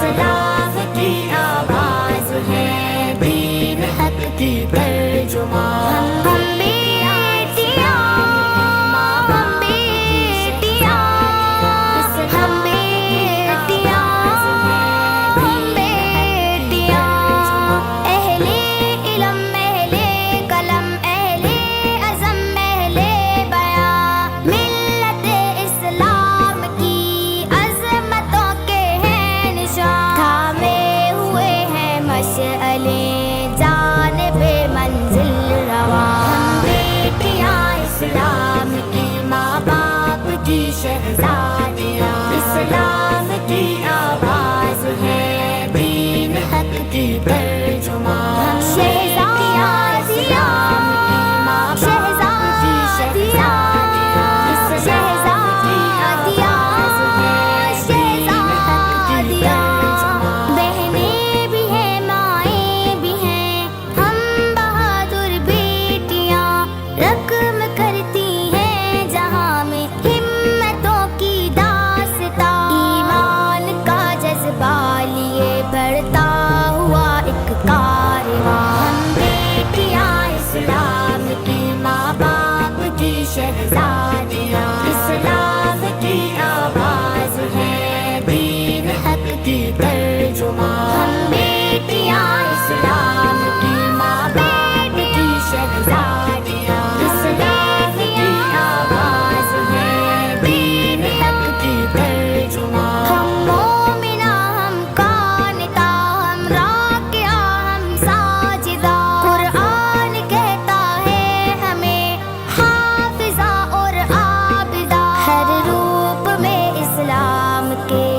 اسلام کی آواز ہے، دین حق کی ترجمان۔ ہم بیٹیاں، ہم بیٹیاں، ہم بیٹیاں، ہم بیٹیاں، اہل علم، اہل قلم، اہل عزم، اہل بیاں، ملت اسلام کی عظمتوں کے ہیں نشان، تھامے ہوئے ہیں مشعلیں جانب منزل رواں۔ ہم بیٹیاں اسلام کی، ماں باپ کی شہزادیاں، اسلام کی آواز ہے، دین حق کی ترجمان۔ شہزادیاں، ماں باپ کی شہزادیاں، اسلام کی آواز ہے، دین حق کی ترجمان۔ بہنیں بھی ہیں، مائیں بھی ہیں، ہم بہادر بیٹیاں، رقم کرتی ہیں جہاں میں ہمتوں کی داستاں، ایمان کا جذبہ لیے بڑھتا ہوا ایک کارواں۔ ہم بیٹیاں اسلام کی، ماں باپ کی شہزادیاں، اسلام کی آواز ہے، دین حق کی ترجمان۔ ہم بیٹیاں اسلام کی، ماں باپ کی شہزادیاں، اسلام کی آواز ہے، دین حق کی ترجمان۔ ہم مومنہ، ہم قانتہ، ہم راکعہ، ہم ساجدہ، قرآن کہتا ہے ہمیں حافظہ اور عابدہ، ہر روپ میں اسلام کے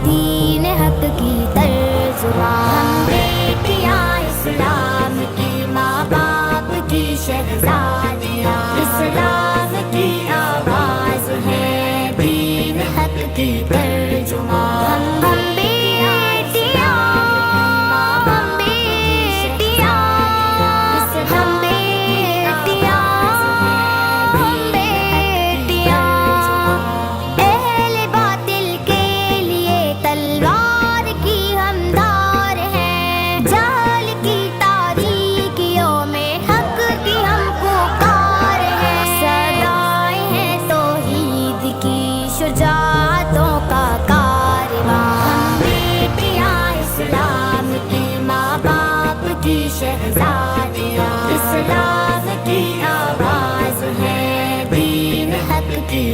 دین حق کی ترجمان۔ ہم بیٹیاں اسلام کی، ماں باپ کی شہزادیاں، اسلام کی آواز ہے، دین حق کی ترجمان۔ ہم بیٹیاں، ہم بیٹیاں، ہم بیٹیاں، ہم بیٹیاں، اہل باطل کے لیے تلوار کی ہم دار ہیں، جہل کی تاریکیوں میں حق کی ہم پکار ہیں، صدائیں ہیں توحید کی، شجاعتوں کا کارواں۔ ہم بیٹیاں اسلام کی، ماں باپ کی شہزادیاں، اسلام کی آواز ہے، دین حق کی